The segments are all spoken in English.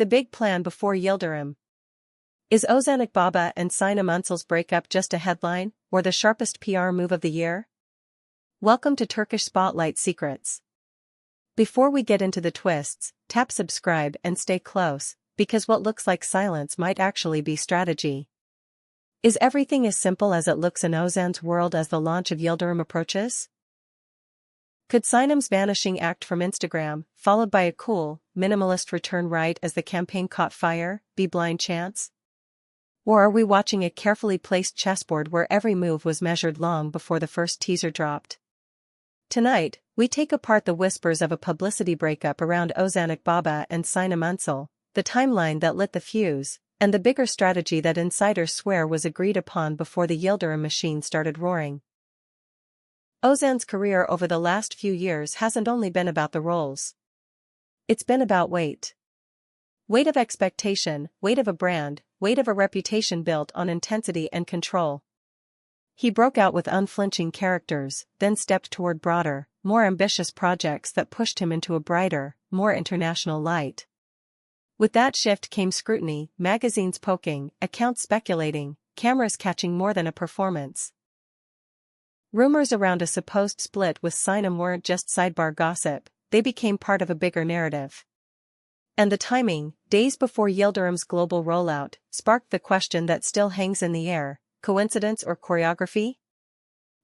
The big plan before Yildirim. Is Ozan Akbaba and Sinem Ünsal's breakup just a headline, or the sharpest PR move of the year? Welcome to Turkish Spotlight Secrets. Before we get into the twists, tap subscribe and stay close, because what looks like silence might actually be strategy. Is everything as simple as it looks in Ozan's world as the launch of Yildirim approaches? Could Sinem's vanishing act from Instagram, followed by a cool, minimalist return right as the campaign caught fire, be blind chance? Or are we watching a carefully placed chessboard where every move was measured long before the first teaser dropped? Tonight, we take apart the whispers of a publicity breakup around Ozan Akbaba and Sinem Ünsal, the timeline that lit the fuse, and the bigger strategy that insiders swear was agreed upon before the Yildirim machine started roaring. Ozan's career over the last few years hasn't only been about the roles. It's been about weight. Weight of expectation, weight of a brand, weight of a reputation built on intensity and control. He broke out with unflinching characters, then stepped toward broader, more ambitious projects that pushed him into a brighter, more international light. With that shift came scrutiny, magazines poking, accounts speculating, cameras catching more than a performance. Rumors around a supposed split with Sinem weren't just sidebar gossip, they became part of a bigger narrative. And the timing, days before Yildirim's global rollout, sparked the question that still hangs in the air: coincidence or choreography?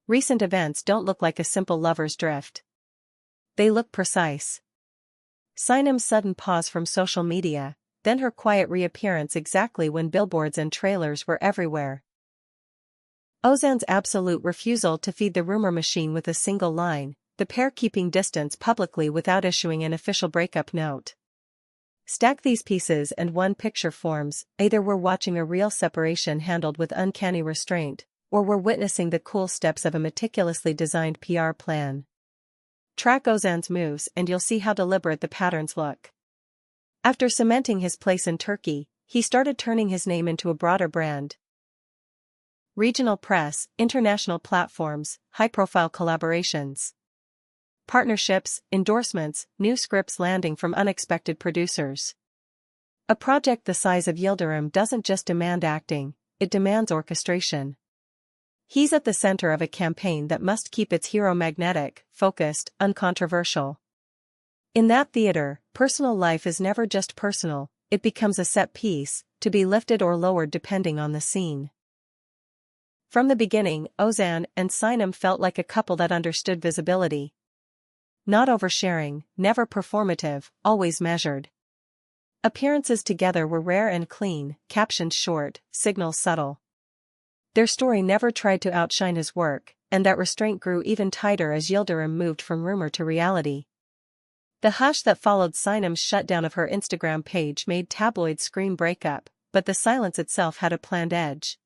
Recent events don't look like a simple lover's drift. They look precise. Sinem's sudden pause from social media, then her quiet reappearance exactly when billboards and trailers were everywhere. Ozan's absolute refusal to feed the rumor machine with a single line, the pair keeping distance publicly without issuing an official breakup note. Stack these pieces and one picture forms: either we're watching a real separation handled with uncanny restraint, or we're witnessing the cool steps of a meticulously designed PR plan. Track Ozan's moves and you'll see how deliberate the patterns look. After cementing his place in Turkey, he started turning his name into a broader brand. Regional press, international platforms, high-profile collaborations. Partnerships, endorsements, new scripts landing from unexpected producers. A project the size of Yildirim doesn't just demand acting, it demands orchestration. He's at the center of a campaign that must keep its hero magnetic, focused, uncontroversial. In that theater, personal life is never just personal, it becomes a set piece, to be lifted or lowered depending on the scene. From the beginning, Ozan and Sinem felt like a couple that understood visibility. Not oversharing, never performative, always measured. Appearances together were rare and clean, captions short, signals subtle. Their story never tried to outshine his work, and that restraint grew even tighter as Yildirim moved from rumor to reality. The hush that followed Sinem's shutdown of her Instagram page made tabloids scream breakup, but the silence itself had a planned edge.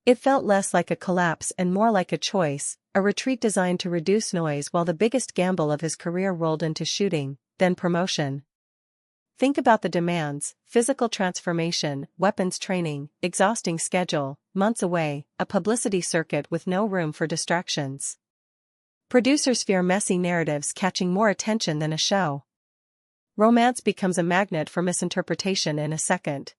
It felt less like a collapse and more like a choice, a retreat designed to reduce noise while the biggest gamble of his career rolled into shooting, then promotion. Think about the demands: physical transformation, weapons training, exhausting schedule, months away, a publicity circuit with no room for distractions. Producers fear messy narratives catching more attention than a show. Romance becomes a magnet for misinterpretation in a second.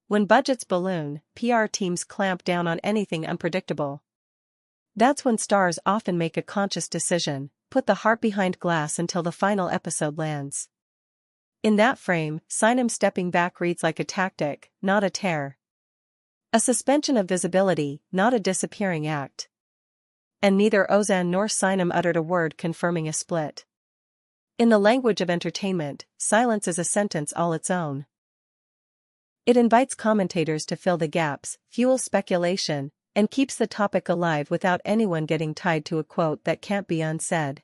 When budgets balloon, PR teams clamp down on anything unpredictable. That's when stars often make a conscious decision: put the heart behind glass until the final episode lands. In that frame, Sinem stepping back reads like a tactic, not a tear. A suspension of visibility, not a disappearing act. And neither Ozan nor Sinem uttered a word confirming a split. In the language of entertainment, silence is a sentence all its own. It invites commentators to fill the gaps, fuels speculation, and keeps the topic alive without anyone getting tied to a quote that can't be unsaid.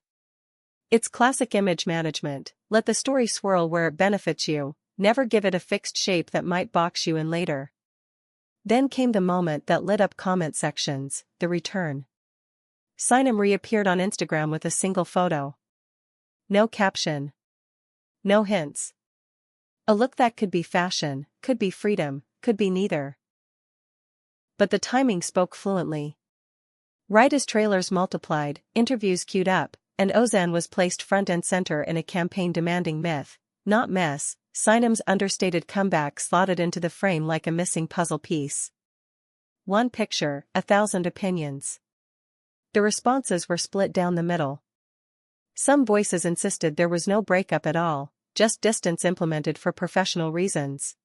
It's classic image management: let the story swirl where it benefits you, never give it a fixed shape that might box you in later. Then came the moment that lit up comment sections: the return. Sinem reappeared on Instagram with a single photo. No caption. No hints. A look that could be fashion, could be freedom, could be neither. But the timing spoke fluently. Right as trailers multiplied, interviews queued up, and Ozan was placed front and center in a campaign demanding myth, not mess, Sinem's understated comeback slotted into the frame like a missing puzzle piece. One picture, 1,000 opinions. The responses were split down the middle. Some voices insisted there was no breakup at all, just distance implemented for professional reasons.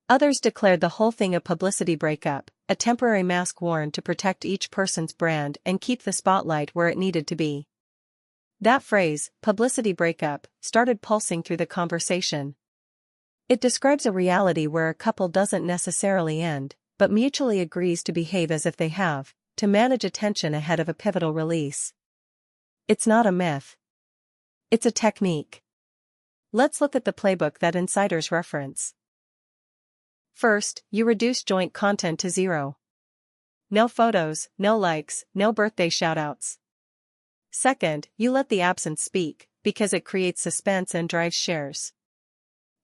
Others declared the whole thing a publicity breakup, a temporary mask worn to protect each person's brand and keep the spotlight where it needed to be. That phrase, publicity breakup, started pulsing through the conversation. It describes a reality where a couple doesn't necessarily end, but mutually agrees to behave as if they have, to manage attention ahead of a pivotal release. It's not a myth. It's a technique. Let's look at the playbook that insiders reference. First, you reduce joint content to 0. No photos, no likes, no birthday shoutouts. Second, you let the absence speak, because it creates suspense and drives shares.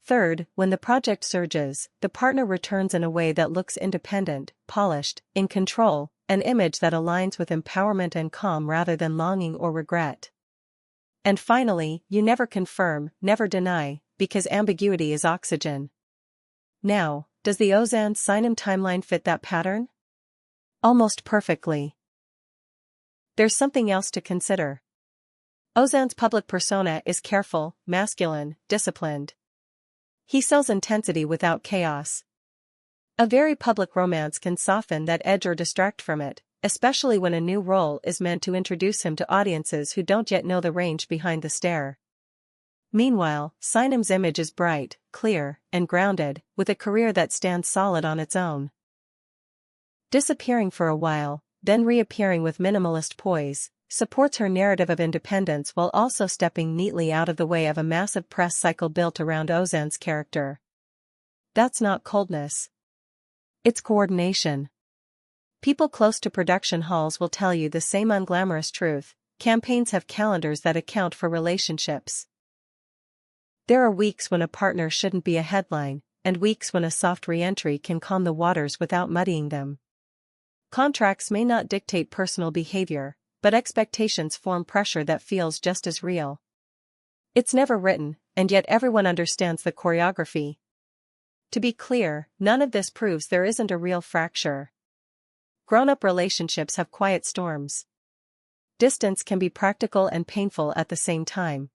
Third, when the project surges, the partner returns in a way that looks independent, polished, in control, an image that aligns with empowerment and calm rather than longing or regret. And finally, you never confirm, never deny, because ambiguity is oxygen. Now, does the Ozan Sinem timeline fit that pattern? Almost perfectly. There's something else to consider. Ozan's public persona is careful, masculine, disciplined. He sells intensity without chaos. A very public romance can soften that edge or distract from it, especially when a new role is meant to introduce him to audiences who don't yet know the range behind the stare. Meanwhile, Sinem's image is bright, clear, and grounded, with a career that stands solid on its own. Disappearing for a while, then reappearing with minimalist poise, supports her narrative of independence while also stepping neatly out of the way of a massive press cycle built around Ozan's character. That's not coldness. It's coordination. People close to production halls will tell you the same unglamorous truth: campaigns have calendars that account for relationships. There are weeks when a partner shouldn't be a headline, and weeks when a soft re-entry can calm the waters without muddying them. Contracts may not dictate personal behavior, but expectations form pressure that feels just as real. It's never written, and yet everyone understands the choreography. To be clear, none of this proves there isn't a real fracture. Grown-up relationships have quiet storms. Distance can be practical and painful at the same time.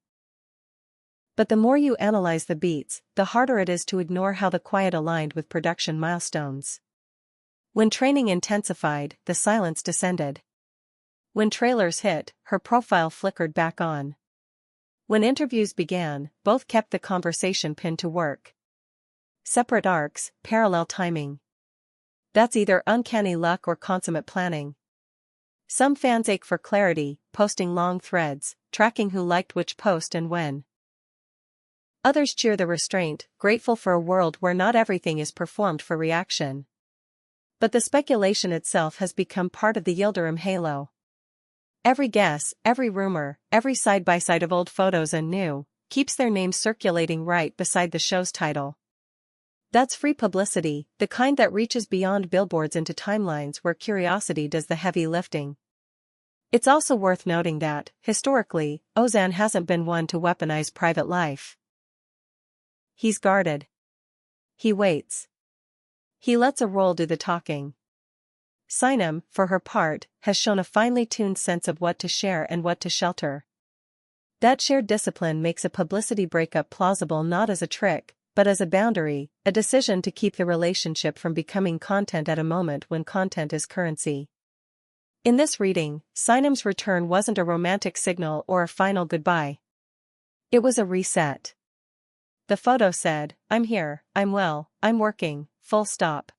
But the more you analyze the beats, the harder it is to ignore how the quiet aligned with production milestones. When training intensified, the silence descended. When trailers hit, her profile flickered back on. When interviews began, both kept the conversation pinned to work. Separate arcs, parallel timing. That's either uncanny luck or consummate planning. Some fans ache for clarity, posting long threads, tracking who liked which post and when. Others cheer the restraint, grateful for a world where not everything is performed for reaction. But the speculation itself has become part of the Yildirim halo. Every guess, every rumor, every side-by-side of old photos and new, keeps their names circulating right beside the show's title. That's free publicity, the kind that reaches beyond billboards into timelines where curiosity does the heavy lifting. It's also worth noting that, historically, Ozan hasn't been one to weaponize private life. He's guarded. He waits. He lets a role do the talking. Sinem, for her part, has shown a finely tuned sense of what to share and what to shelter. That shared discipline makes a publicity breakup plausible not as a trick, but as a boundary, a decision to keep the relationship from becoming content at a moment when content is currency. In this reading, Sinem's return wasn't a romantic signal or a final goodbye. It was a reset. The photo said, "I'm here, I'm well, I'm working, full stop."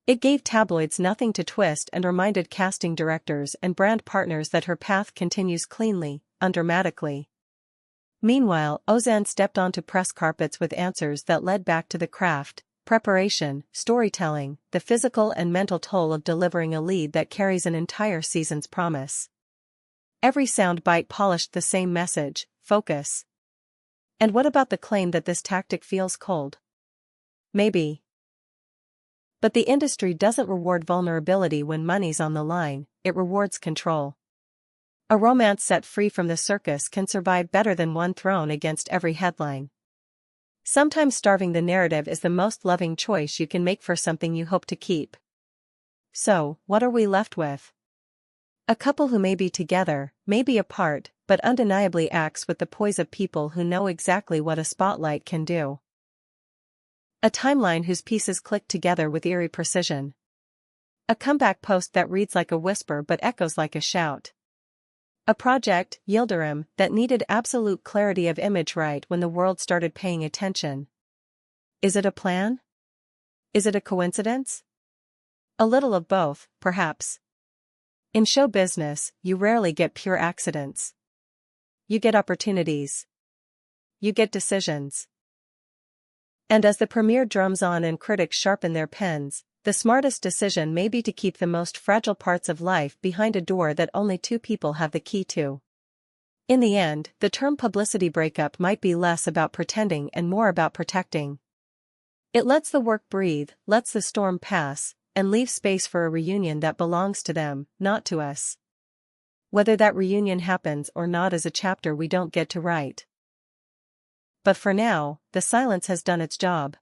It gave tabloids nothing to twist and reminded casting directors and brand partners that her path continues cleanly, undramatically. Meanwhile, Ozan stepped onto press carpets with answers that led back to the craft, preparation, storytelling, the physical and mental toll of delivering a lead that carries an entire season's promise. Every soundbite polished the same message: focus. And what about the claim that this tactic feels cold? Maybe. But the industry doesn't reward vulnerability when money's on the line, it rewards control. A romance set free from the circus can survive better than one thrown against every headline. Sometimes starving the narrative is the most loving choice you can make for something you hope to keep. So, what are we left with? A couple who may be together, may be apart, but undeniably acts with the poise of people who know exactly what a spotlight can do. A timeline whose pieces click together with eerie precision. A comeback post that reads like a whisper but echoes like a shout. A project, Yildirim, that needed absolute clarity of image right when the world started paying attention. Is it a plan? Is it a coincidence? A little of both, perhaps. In show business, you rarely get pure accidents. You get opportunities. You get decisions. And as the premiere drums on and critics sharpen their pens, the smartest decision may be to keep the most fragile parts of life behind a door that only two people have the key to. In the end, the term publicity breakup might be less about pretending and more about protecting. It lets the work breathe, lets the storm pass, and leaves space for a reunion that belongs to them, not to us. Whether that reunion happens or not is a chapter we don't get to write. But for now, the silence has done its job.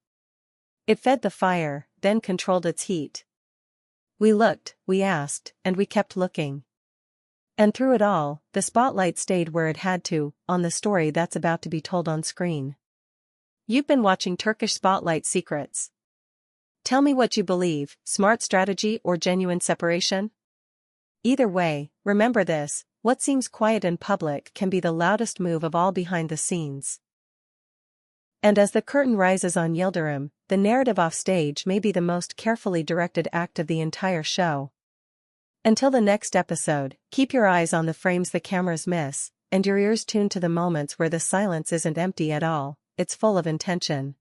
It fed the fire, then controlled its heat. We looked, we asked, and we kept looking. And through it all, the spotlight stayed where it had to, on the story that's about to be told on screen. You've been watching Turkish Spotlight Secrets. Tell me what you believe, smart strategy or genuine separation? Either way, remember this, what seems quiet in public can be the loudest move of all behind the scenes. And as the curtain rises on Yildirim, the narrative offstage may be the most carefully directed act of the entire show. Until the next episode, keep your eyes on the frames the cameras miss, and your ears tuned to the moments where the silence isn't empty at all, it's full of intention.